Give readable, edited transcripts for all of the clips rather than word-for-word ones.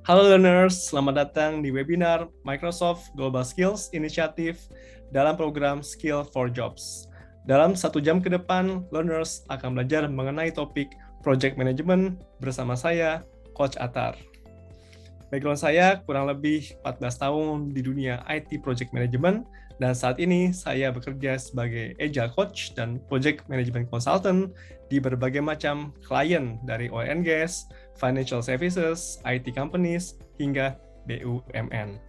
Halo learners, selamat datang di webinar Microsoft Global Skills Initiative dalam program Skill for Jobs. Dalam 1 jam ke depan, learners akan belajar mengenai topik Project Management bersama saya, Coach Atar. Background saya kurang lebih 14 tahun di dunia IT Project Management, dan saat ini saya bekerja sebagai Agile Coach dan Project Management Consultant di berbagai macam klien dari oil and gas, financial services, IT companies, hingga BUMN.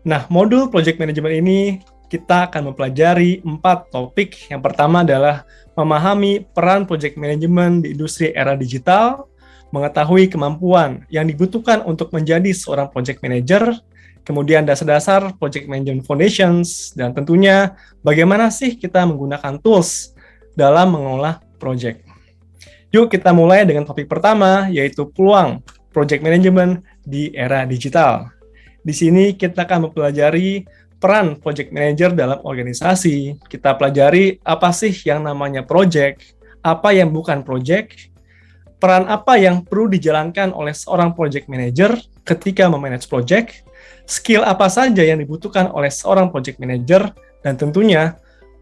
Nah, modul Project Management ini kita akan mempelajari 4 topik. Yang pertama adalah memahami peran Project Management di industri era digital, mengetahui kemampuan yang dibutuhkan untuk menjadi seorang Project Manager, kemudian dasar-dasar Project Management Foundations, dan tentunya bagaimana sih kita menggunakan tools dalam mengelola project. Yuk kita mulai dengan topik pertama, yaitu peluang Project Management di era digital. Di sini kita akan mempelajari peran Project Manager dalam organisasi. Kita pelajari apa sih yang namanya project, apa yang bukan project, peran apa yang perlu dijalankan oleh seorang Project Manager ketika memanage project, skill apa saja yang dibutuhkan oleh seorang Project Manager, dan tentunya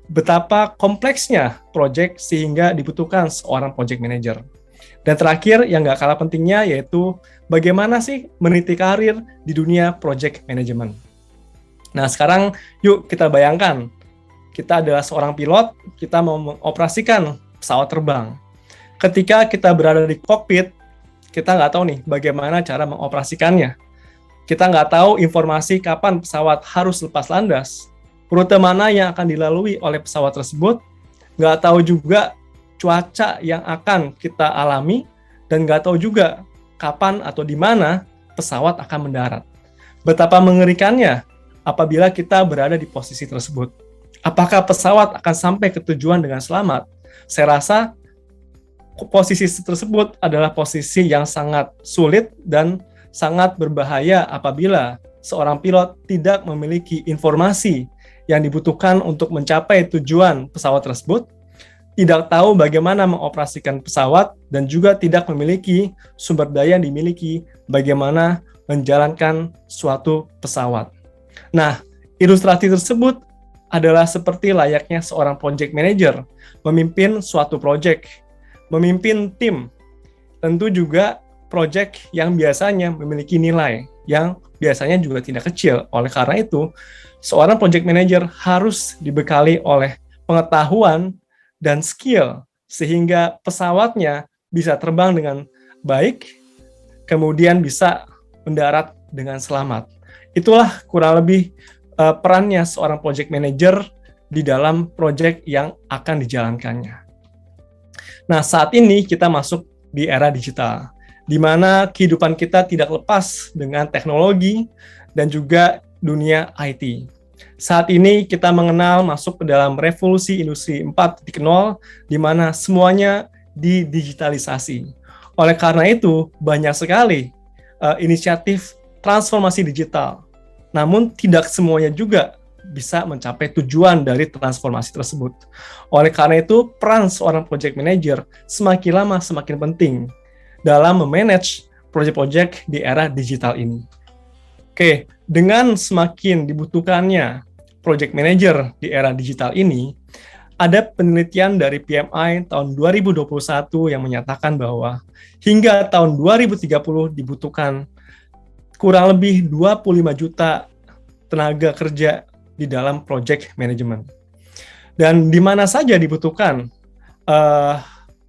betapa kompleksnya project sehingga dibutuhkan seorang Project Manager. Dan terakhir, yang nggak kalah pentingnya, yaitu bagaimana sih meniti karir di dunia Project Management. Nah, sekarang yuk kita bayangkan, kita adalah seorang pilot, kita mau mengoperasikan pesawat terbang. Ketika kita berada di kokpit, kita nggak tahu nih bagaimana cara mengoperasikannya. Kita nggak tahu informasi kapan pesawat harus lepas landas, rute mana yang akan dilalui oleh pesawat tersebut, nggak tahu juga cuaca yang akan kita alami, dan nggak tahu juga kapan atau di mana pesawat akan mendarat. Betapa mengerikannya apabila kita berada di posisi tersebut. Apakah pesawat akan sampai ke tujuan dengan selamat? Saya rasa posisi tersebut adalah posisi yang sangat sulit dan sangat berbahaya apabila seorang pilot tidak memiliki informasi yang dibutuhkan untuk mencapai tujuan pesawat tersebut, tidak tahu bagaimana mengoperasikan pesawat, dan juga tidak memiliki sumber daya yang dimiliki bagaimana menjalankan suatu pesawat. Nah, ilustrasi tersebut adalah seperti layaknya seorang project manager memimpin suatu project, memimpin tim, tentu juga project yang biasanya memiliki nilai yang biasanya juga tidak kecil. Oleh karena itu, seorang project manager harus dibekali oleh pengetahuan dan skill sehingga pesawatnya bisa terbang dengan baik, kemudian bisa mendarat dengan selamat. Itulah kurang lebih perannya seorang project manager di dalam project yang akan dijalankannya. Nah, saat ini kita masuk di era digital, di mana kehidupan kita tidak lepas dengan teknologi dan juga dunia IT. Saat ini kita mengenal masuk ke dalam revolusi industri 4.0, di mana semuanya didigitalisasi. Oleh karena itu, banyak sekali inisiatif transformasi digital. Namun tidak semuanya juga bisa mencapai tujuan dari transformasi tersebut. Oleh karena itu, peran seorang project manager semakin lama semakin penting dalam memanage project-project di era digital ini. Oke, dengan semakin dibutuhkannya project manager di era digital ini, ada penelitian dari PMI tahun 2021 yang menyatakan bahwa hingga tahun 2030 dibutuhkan kurang lebih 25 juta tenaga kerja di dalam project management. Dan di mana saja dibutuhkan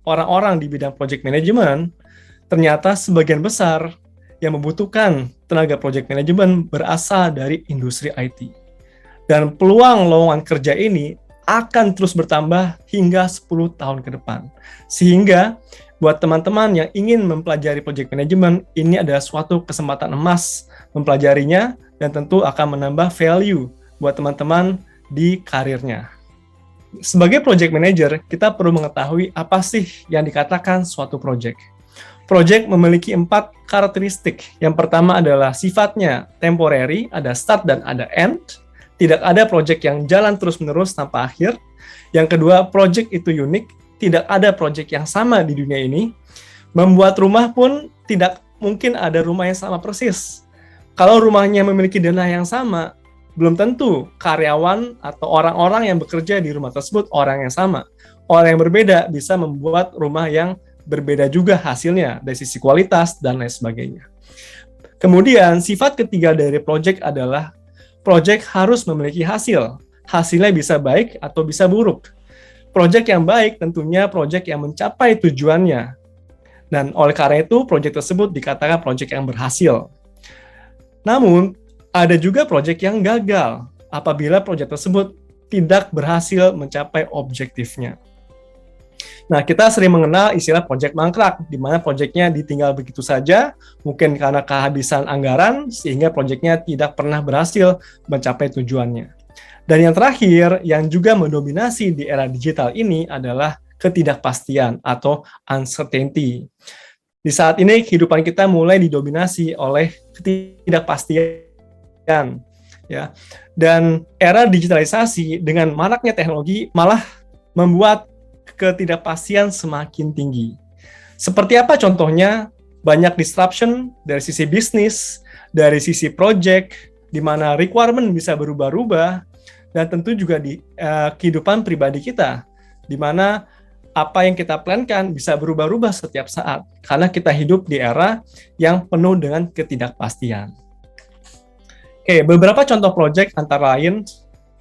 orang-orang di bidang project management, ternyata sebagian besar yang membutuhkan tenaga project management berasal dari industri IT. Dan peluang lowongan kerja ini akan terus bertambah hingga 10 tahun ke depan. Sehingga buat teman-teman yang ingin mempelajari project management, ini adalah suatu kesempatan emas mempelajarinya dan tentu akan menambah value buat teman-teman di karirnya. Sebagai project manager, kita perlu mengetahui apa sih yang dikatakan suatu project. Project memiliki 4 karakteristik. Yang pertama adalah sifatnya temporary, ada start dan ada end. Tidak ada project yang jalan terus-menerus tanpa akhir. Yang kedua, project itu unik. Tidak ada project yang sama di dunia ini. Membuat rumah pun tidak mungkin ada rumah yang sama persis. Kalau rumahnya memiliki denah yang sama, belum tentu karyawan atau orang-orang yang bekerja di rumah tersebut orang yang sama. Orang yang berbeda bisa membuat rumah yang berbeda juga hasilnya dari sisi kualitas dan lain sebagainya. Kemudian sifat ketiga dari project adalah project harus memiliki hasil. Hasilnya bisa baik atau bisa buruk. Project yang baik tentunya project yang mencapai tujuannya. Dan oleh karena itu project tersebut dikatakan project yang berhasil. Namun ada juga project yang gagal apabila project tersebut tidak berhasil mencapai objektifnya. Nah, kita sering mengenal istilah project mangkrak, di mana projectnya ditinggal begitu saja, mungkin karena kehabisan anggaran, sehingga projectnya tidak pernah berhasil mencapai tujuannya. Dan yang terakhir, yang juga mendominasi di era digital ini adalah ketidakpastian atau uncertainty. Di saat ini, kehidupan kita mulai didominasi oleh ketidakpastian. Ya. Dan era digitalisasi dengan maraknya teknologi malah membuat ketidakpastian semakin tinggi. Seperti apa contohnya? Banyak disruption dari sisi bisnis, dari sisi project, di mana requirement bisa berubah-ubah, dan tentu juga di kehidupan pribadi kita, di mana apa yang kita plankan bisa berubah-ubah setiap saat, karena kita hidup di era yang penuh dengan ketidakpastian. Oke, beberapa contoh project antara lain,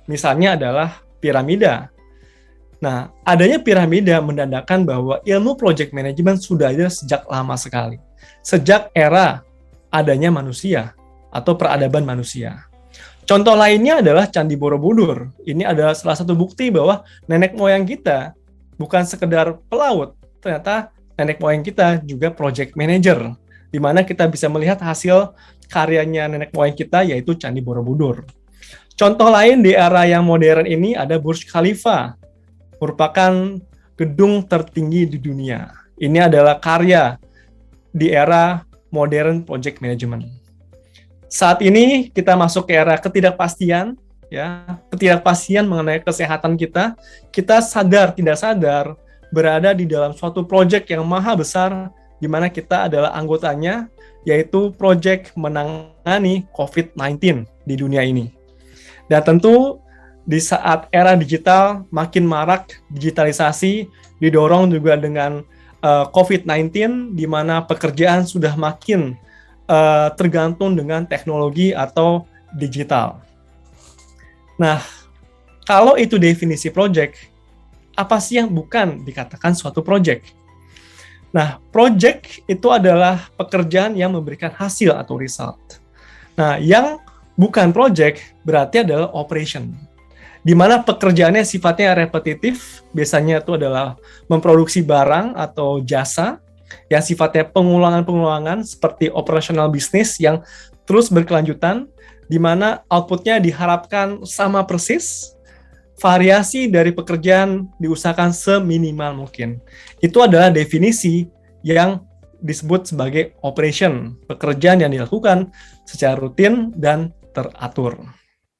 misalnya adalah piramida. Nah, adanya piramida menandakan bahwa ilmu project management sudah ada sejak lama sekali. Sejak era adanya manusia atau peradaban manusia. Contoh lainnya adalah Candi Borobudur. Ini adalah salah satu bukti bahwa nenek moyang kita bukan sekedar pelaut, ternyata nenek moyang kita juga project manager, di mana kita bisa melihat hasil karyanya nenek moyang kita, yaitu Candi Borobudur. Contoh lain di era yang modern ini ada Burj Khalifa, merupakan gedung tertinggi di dunia. Ini adalah karya di era modern project management. Saat ini kita masuk ke era ketidakpastian, ya, ketidakpastian mengenai kesehatan kita. Kita sadar tidak sadar berada di dalam suatu project yang maha besar, di mana kita adalah anggotanya, yaitu project menangani COVID-19 di dunia ini. Dan tentu di saat era digital makin marak, digitalisasi didorong juga dengan COVID-19, di mana pekerjaan sudah makin tergantung dengan teknologi atau digital. Nah, kalau itu definisi project, apa sih yang bukan dikatakan suatu project? Nah, project itu adalah pekerjaan yang memberikan hasil atau result. Nah, yang bukan project berarti adalah operation, di mana pekerjaannya sifatnya repetitif, biasanya itu adalah memproduksi barang atau jasa, yang sifatnya pengulangan-pengulangan seperti operational business yang terus berkelanjutan, di mana outputnya diharapkan sama persis, variasi dari pekerjaan diusahakan seminimal mungkin. Itu adalah definisi yang disebut sebagai operation, pekerjaan yang dilakukan secara rutin dan teratur.